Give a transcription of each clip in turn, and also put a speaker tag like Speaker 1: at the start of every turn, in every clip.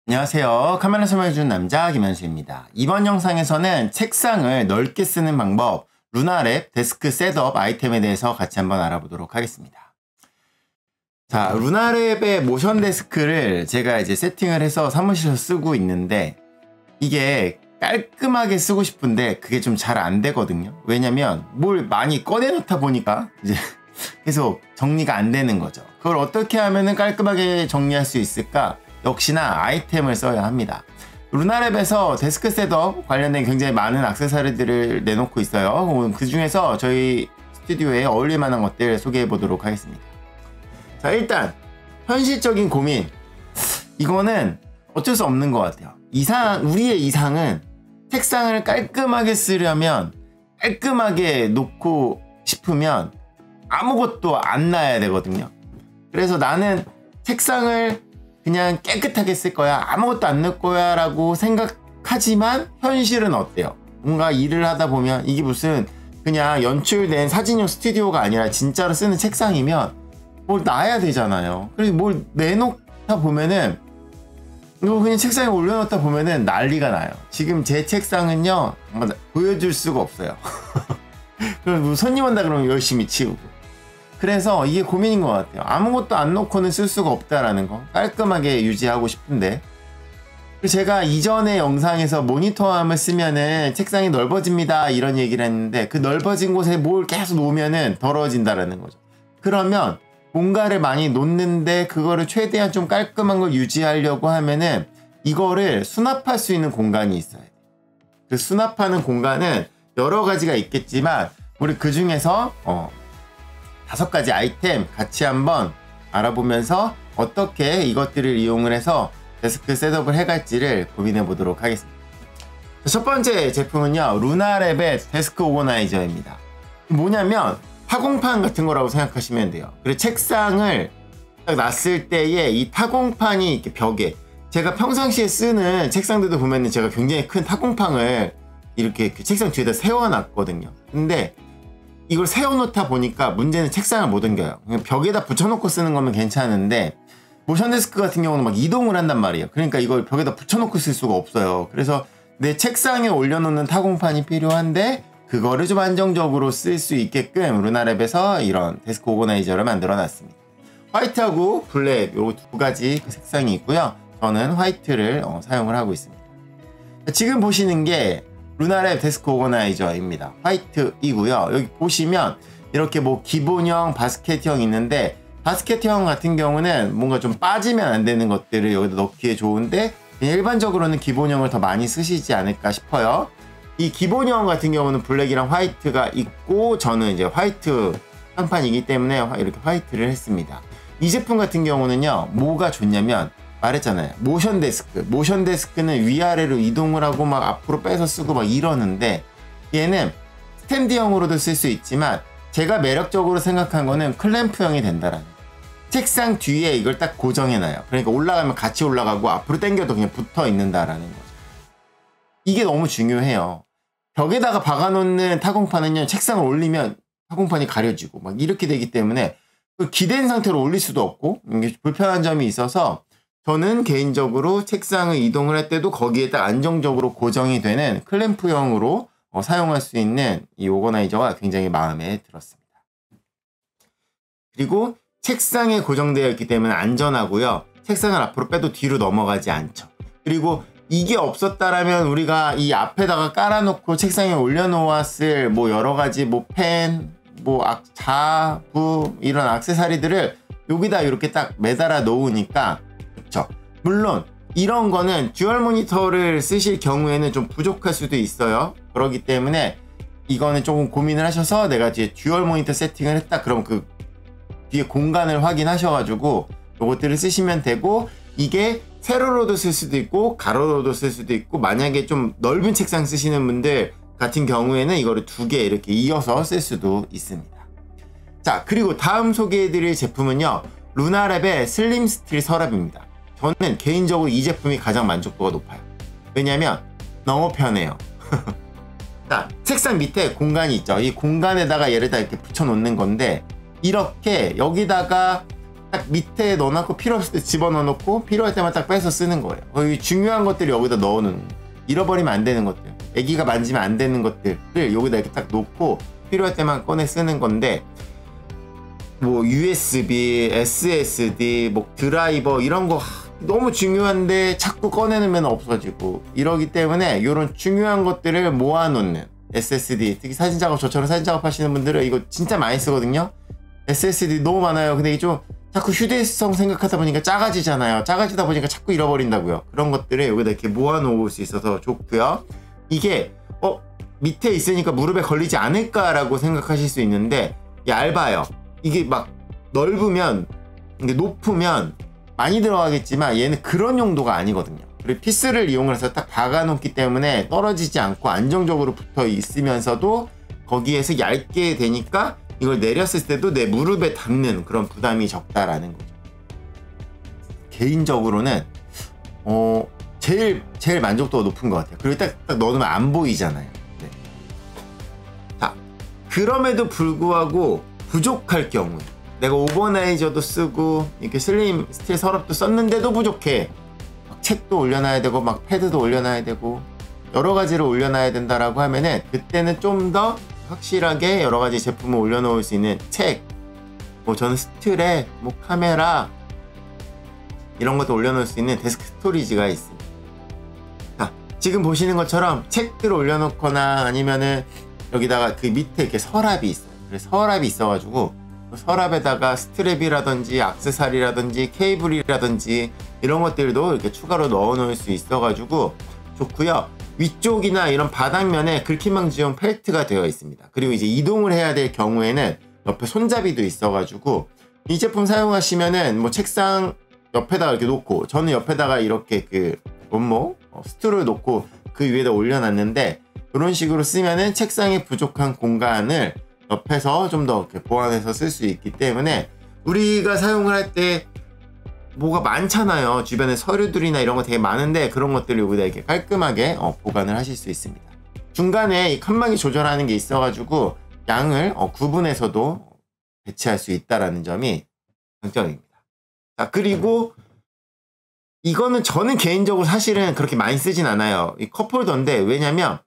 Speaker 1: 안녕하세요. 카메라 설명해주는 남자 김현수입니다. 이번 영상에서는 책상을 넓게 쓰는 방법, 루나랩 데스크 셋업 아이템에 대해서 같이 한번 알아보도록 하겠습니다. 자, 루나랩의 모션 데스크를 제가 이제 세팅을 해서 사무실에서 쓰고 있는데 이게 깔끔하게 쓰고 싶은데 그게 좀 잘 안 되거든요. 왜냐면 뭘 많이 꺼내놓다 보니까 이제 계속 정리가 안 되는 거죠. 그걸 어떻게 하면은 깔끔하게 정리할 수 있을까? 역시나 아이템을 써야 합니다. 루나랩에서 데스크 셋업 관련된 굉장히 많은 액세서리들을 내놓고 있어요. 그 중에서 저희 스튜디오에 어울릴 만한 것들 소개해 보도록 하겠습니다. 자, 일단 현실적인 고민, 이거는 어쩔 수 없는 것 같아요. 우리의 이상은 책상을 깔끔하게 쓰려면, 깔끔하게 놓고 싶으면 아무것도 안 놔야 되거든요. 그래서 나는 책상을 그냥 깨끗하게 쓸 거야, 아무것도 안 넣을 거야 라고 생각하지만 현실은 어때요? 뭔가 일을 하다 보면 이게 무슨 그냥 연출된 사진용 스튜디오가 아니라 진짜로 쓰는 책상이면 뭘 놔야 되잖아요. 그리고 뭘 내놓다 보면은 이거 그냥 책상에 올려놓다 보면은 난리가 나요. 지금 제 책상은요 보여줄 수가 없어요. 그럼 손님 온다 그러면 열심히 치우고. 그래서 이게 고민인 것 같아요. 아무것도 안 놓고는 쓸 수가 없다라는 거. 깔끔하게 유지하고 싶은데. 제가 이전의 영상에서 모니터함을 쓰면은 책상이 넓어집니다 이런 얘기를 했는데, 그 넓어진 곳에 뭘 계속 놓으면은 더러워진다라는 거죠. 그러면 뭔가를 많이 놓는데 그거를 최대한 좀 깔끔한 걸 유지하려고 하면은 이거를 수납할 수 있는 공간이 있어야 돼요. 그 수납하는 공간은 여러 가지가 있겠지만 우리 그 중에서 5가지 아이템 같이 한번 알아보면서 어떻게 이것들을 이용을 해서 데스크 셋업을 해갈지를 고민해 보도록 하겠습니다. 첫 번째 제품은요, 루나랩의 데스크 오거나이저입니다. 뭐냐면 타공판 같은 거라고 생각하시면 돼요. 그리고 책상을 딱 놨을 때에 이 타공판이 이렇게 벽에, 제가 평상시에 쓰는 책상들도 보면은 제가 굉장히 큰 타공판을 이렇게 책상 뒤에다 세워놨거든요. 근데 이걸 세워놓다 보니까 문제는 책상을 못 옮겨요. 그냥 벽에다 붙여놓고 쓰는 거면 괜찮은데 모션 데스크 같은 경우는 막 이동을 한단 말이에요. 그러니까 이걸 벽에다 붙여놓고 쓸 수가 없어요. 그래서 내 책상에 올려놓는 타공판이 필요한데 그거를 좀 안정적으로 쓸 수 있게끔 루나랩에서 이런 데스크 오거나이저를 만들어 놨습니다. 화이트하고 블랙 요 2가지 색상이 있고요. 저는 화이트를 사용을 하고 있습니다. 지금 보시는 게 루나랩 데스크 오거나이저입니다. 화이트이고요. 여기 보시면 이렇게 뭐 기본형, 바스켓형 있는데, 바스켓형 같은 경우는 뭔가 좀 빠지면 안 되는 것들을 여기다 넣기에 좋은데 일반적으로는 기본형을 더 많이 쓰시지 않을까 싶어요. 이 기본형 같은 경우는 블랙이랑 화이트가 있고 저는 이제 화이트 상판이기 때문에 이렇게 화이트를 했습니다. 이 제품 같은 경우는요, 뭐가 좋냐면 말했잖아요. 모션 데스크. 모션 데스크는 위아래로 이동을 하고 막 앞으로 빼서 쓰고 막 이러는데 얘는 스탠드형으로도 쓸 수 있지만 제가 매력적으로 생각한 거는 클램프형이 된다라는 거예요. 책상 뒤에 이걸 딱 고정해놔요. 그러니까 올라가면 같이 올라가고 앞으로 당겨도 그냥 붙어 있는다라는 거죠. 이게 너무 중요해요. 벽에다가 박아놓는 타공판은요, 책상을 올리면 타공판이 가려지고 막 이렇게 되기 때문에 기댄 상태로 올릴 수도 없고 이게 불편한 점이 있어서 저는 개인적으로 책상을 이동을 할 때도 거기에 딱 안정적으로 고정이 되는 클램프형으로 사용할 수 있는 이 오거나이저가 굉장히 마음에 들었습니다. 그리고 책상에 고정되어 있기 때문에 안전하고요. 책상을 앞으로 빼도 뒤로 넘어가지 않죠. 그리고 이게 없었다라면 우리가 이 앞에다가 깔아놓고 책상에 올려놓았을 뭐 여러가지 뭐 펜, 뭐 자부 이런 액세서리들을 여기다 이렇게 딱 매달아 놓으니까, 그쵸? 물론 이런 거는 듀얼 모니터를 쓰실 경우에는 좀 부족할 수도 있어요. 그렇기 때문에 이거는 조금 고민을 하셔서 내가 뒤에 듀얼 모니터 세팅을 했다 그럼 그 뒤에 공간을 확인하셔가지고 요것들을 쓰시면 되고, 이게 세로로도 쓸 수도 있고 가로로도 쓸 수도 있고, 만약에 좀 넓은 책상 쓰시는 분들 같은 경우에는 이거를 2개 이렇게 이어서 쓸 수도 있습니다. 자, 그리고 다음 소개해드릴 제품은요, 루나랩의 슬림 스틸 서랍입니다. 저는 개인적으로 이 제품이 가장 만족도가 높아요. 왜냐면 너무 편해요. 자, 책상 밑에 공간이 있죠. 이 공간에다가 얘를 다 이렇게 붙여 놓는 건데, 이렇게 여기다가 딱 밑에 넣어놓고 필요 없을 때 집어넣어놓고 필요할 때만 딱 빼서 쓰는 거예요. 거의 중요한 것들을 여기다 넣어놓는, 잃어버리면 안 되는 것들, 애기가 만지면 안 되는 것들을 여기다 이렇게 딱 놓고 필요할 때만 꺼내 쓰는 건데, 뭐 USB, SSD, 뭐 드라이버 이런 거 너무 중요한데 자꾸 꺼내놓으면 없어지고 이러기 때문에 이런 중요한 것들을 모아놓는 SSD, 특히 사진 작업, 저처럼 사진 작업 하시는 분들은 이거 진짜 많이 쓰거든요. SSD 너무 많아요. 근데 이게 좀 자꾸 휴대성 생각하다 보니까 작아지잖아요. 작아지다 보니까 자꾸 잃어버린다고요. 그런 것들을 여기다 이렇게 모아놓을 수 있어서 좋고요. 이게 밑에 있으니까 무릎에 걸리지 않을까라고 생각하실 수 있는데 얇아요. 이게 막 넓으면, 이게 높으면 많이 들어가겠지만 얘는 그런 용도가 아니거든요. 그리고 피스를 이용해서 딱 박아놓기 때문에 떨어지지 않고 안정적으로 붙어 있으면서도 거기에서 얇게 되니까 이걸 내렸을 때도 내 무릎에 닿는 그런 부담이 적다라는 거죠. 개인적으로는 제일 만족도가 높은 것 같아요. 그리고 딱 넣으면 안 보이잖아요. 네. 자, 그럼에도 불구하고 부족할 경우에, 내가 오버나이저도 쓰고 이렇게 슬림 스틸 서랍도 썼는데도 부족해. 막 책도 올려놔야 되고 막 패드도 올려놔야 되고 여러 가지를 올려놔야 된다라고 하면은, 그때는 좀 더 확실하게 여러 가지 제품을 올려놓을 수 있는 책, 뭐 저는 스틸에 뭐 카메라 이런 것도 올려놓을 수 있는 데스크 스토리지가 있습니다. 자, 지금 보시는 것처럼 책들을 올려놓거나 아니면은 여기다가 그 밑에 이렇게 서랍이 있어요. 그래서 서랍이 있어가지고 서랍에다가 스트랩이라든지 액세서리라든지 케이블이라든지 이런 것들도 이렇게 추가로 넣어 놓을 수 있어가지고 좋고요. 위쪽이나 이런 바닥면에 긁힘망 지원 펠트가 되어 있습니다. 그리고 이제 이동을 해야 될 경우에는 옆에 손잡이도 있어가지고 이 제품 사용하시면은 뭐 책상 옆에다가 이렇게 놓고, 저는 옆에다가 이렇게 그 원목 스툴을 놓고 그 위에다 올려놨는데, 이런 식으로 쓰면은 책상에 부족한 공간을 옆에서 좀 더 이렇게 보완해서 쓸 수 있기 때문에, 우리가 사용을 할 때 뭐가 많잖아요. 주변에 서류들이나 이런 거 되게 많은데 그런 것들을 여기다 이렇게 깔끔하게 보관을 하실 수 있습니다. 중간에 이 칸막이 조절하는 게 있어가지고 양을 구분해서도 배치할 수 있다라는 점이 장점입니다. 자, 그리고 이거는 저는 개인적으로 사실은 그렇게 많이 쓰진 않아요. 이 컵홀더인데, 왜냐면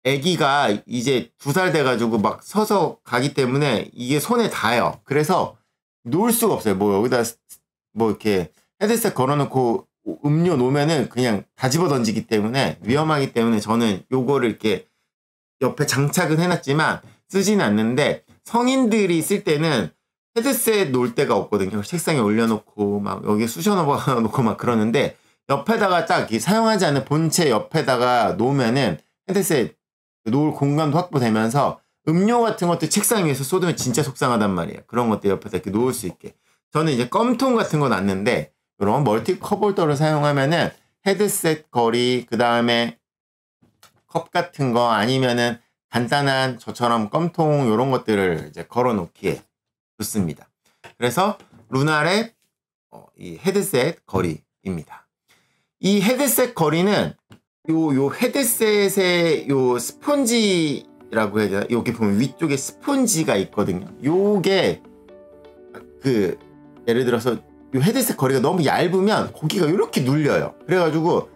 Speaker 1: 애기가 이제 2살 돼가지고 막 서서 가기 때문에 이게 손에 닿아요. 그래서 놓을 수가 없어요. 뭐 여기다 뭐 이렇게 헤드셋 걸어놓고 음료 놓으면은 그냥 다 집어 던지기 때문에 위험하기 때문에 저는 요거를 이렇게 옆에 장착은 해놨지만 쓰지는 않는데, 성인들이 쓸 때는 헤드셋 놓을 데가 없거든요. 책상에 올려놓고 막 여기 쑤셔 넣어놓고 막 그러는데, 옆에다가 딱 사용하지 않는 본체 옆에다가 놓으면은 헤드셋 놓을 공간도 확보되면서 음료 같은 것도 책상 위에서 쏟으면 진짜 속상하단 말이에요. 그런 것들 옆에다 이렇게 놓을 수 있게. 저는 이제 껌통 같은 거 놨는데, 이런 멀티 컵홀더를 사용하면은 헤드셋 거리, 그 다음에 컵 같은 거, 아니면은 간단한 저처럼 껌통 이런 것들을 이제 걸어 놓기에 좋습니다. 그래서 루나랩 이 헤드셋 거리입니다. 이 헤드셋 거리는 요 헤드셋의 요 스폰지라고 해야 되나? 여기 보면 위쪽에 스폰지가 있거든요. 요게 그 예를 들어서 요 헤드셋 거리가 너무 얇으면 고기가 이렇게 눌려요. 그래가지고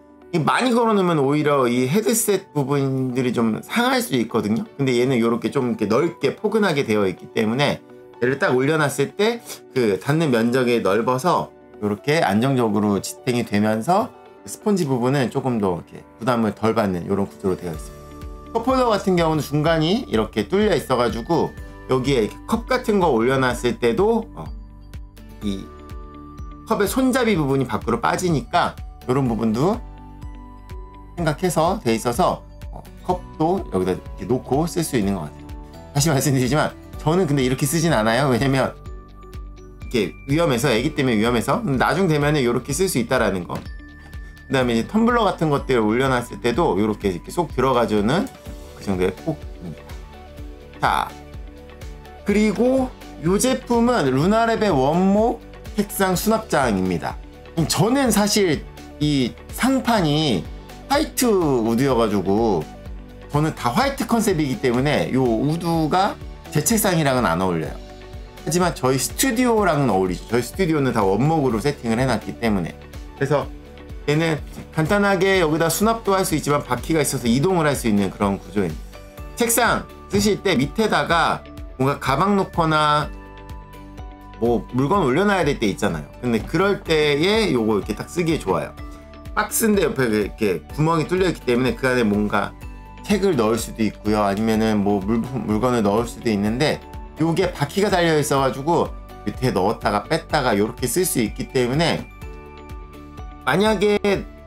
Speaker 1: 많이 걸어놓으면 오히려 이 헤드셋 부분들이 좀 상할 수 있거든요. 근데 얘는 이렇게 좀 이렇게 넓게 포근하게 되어 있기 때문에 얘를 딱 올려놨을 때 그 닿는 면적이 넓어서 이렇게 안정적으로 지탱이 되면서 스폰지 부분은 조금 더 이렇게 부담을 덜 받는 이런 구조로 되어 있습니다. 컵홀더 같은 경우는 중간이 이렇게 뚫려 있어가지고 여기에 이렇게 컵 같은 거 올려놨을 때도 이 컵의 손잡이 부분이 밖으로 빠지니까 이런 부분도 생각해서 돼 있어서 컵도 여기다 이렇게 놓고 쓸 수 있는 것 같아요. 다시 말씀드리지만 저는 근데 이렇게 쓰진 않아요. 왜냐면 이렇게 위험해서, 애기 때문에 위험해서. 나중 되면은 이렇게 쓸 수 있다라는 거. 그 다음에 이제 텀블러 같은 것들을 올려놨을 때도 이렇게 쏙 들어가주는 그 정도의 폭입니다. 자, 그리고 이 제품은 루나랩의 원목 책상 수납장입니다. 저는 사실 이 상판이 화이트 우드여가지고 저는 다 화이트 컨셉이기 때문에 이 우드가 제 책상이랑은 안 어울려요. 하지만 저희 스튜디오랑은 어울리죠. 저희 스튜디오는 다 원목으로 세팅을 해놨기 때문에. 그래서 얘는 간단하게 여기다 수납도 할 수 있지만 바퀴가 있어서 이동을 할 수 있는 그런 구조입니다. 책상 쓰실 때 밑에다가 뭔가 가방 놓거나 뭐 물건 올려놔야 될 때 있잖아요. 근데 그럴 때에 요거 이렇게 딱 쓰기에 좋아요. 박스인데 옆에 이렇게 구멍이 뚫려 있기 때문에 그 안에 뭔가 책을 넣을 수도 있고요. 아니면은 뭐 물건을 넣을 수도 있는데 요게 바퀴가 달려 있어 가지고 밑에 넣었다가 뺐다가 요렇게 쓸 수 있기 때문에 만약에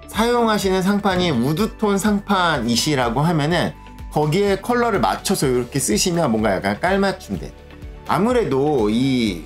Speaker 1: 사용하시는 상판이 우드톤 상판이시라고 하면은 거기에 컬러를 맞춰서 이렇게 쓰시면 뭔가 약간 깔맞춤 돼. 아무래도 이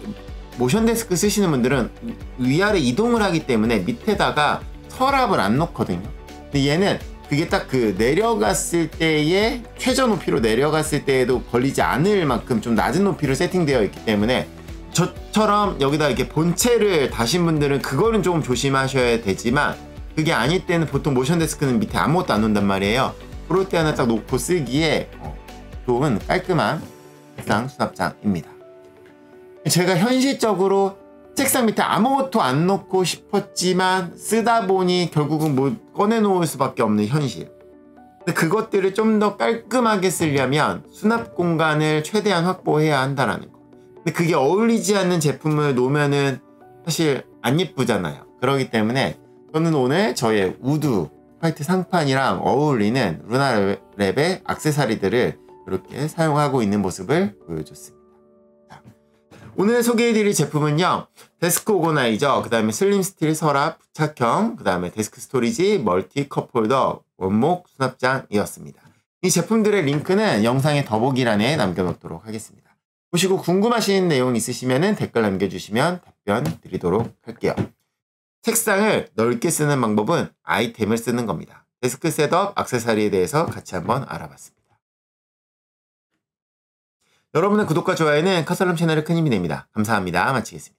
Speaker 1: 모션 데스크 쓰시는 분들은 위아래 이동을 하기 때문에 밑에다가 서랍을 안 놓거든요. 근데 얘는 그게 딱 그 내려갔을 때의 최저 높이로 내려갔을 때에도 걸리지 않을 만큼 좀 낮은 높이로 세팅되어 있기 때문에 저처럼 여기다 이렇게 본체를 다신 분들은 그거는 조금 조심하셔야 되지만 그게 아닐 때는 보통 모션 데스크는 밑에 아무것도 안 놓는단 말이에요. 그럴 때 하나 딱 놓고 쓰기에 좋은 깔끔한 책상 수납장입니다. 제가 현실적으로 책상 밑에 아무것도 안 놓고 싶었지만 쓰다 보니 결국은 뭐 꺼내놓을 수밖에 없는 현실. 근데 그것들을 좀 더 깔끔하게 쓰려면 수납 공간을 최대한 확보해야 한다는 거. 근데 그게 어울리지 않는 제품을 놓으면은 사실 안 예쁘잖아요. 그렇기 때문에 저는 오늘 저의 우드 화이트 상판이랑 어울리는 루나랩의 액세서리들을 이렇게 사용하고 있는 모습을 보여줬습니다. 오늘 소개해드릴 제품은요, 데스크 오거나이저, 그 다음에 슬림 스틸 서랍 부착형, 그 다음에 데스크 스토리지 멀티 컵홀더 원목 수납장이었습니다. 이 제품들의 링크는 영상의 더보기란에 남겨놓도록 하겠습니다. 보시고 궁금하신 내용 있으시면 댓글 남겨주시면 답변 드리도록 할게요. 책상을 넓게 쓰는 방법은 아이템을 쓰는 겁니다. 데스크 셋업, 액세서리에 대해서 같이 한번 알아봤습니다. 여러분의 구독과 좋아요는 카설럼 채널에 큰 힘이 됩니다. 감사합니다. 마치겠습니다.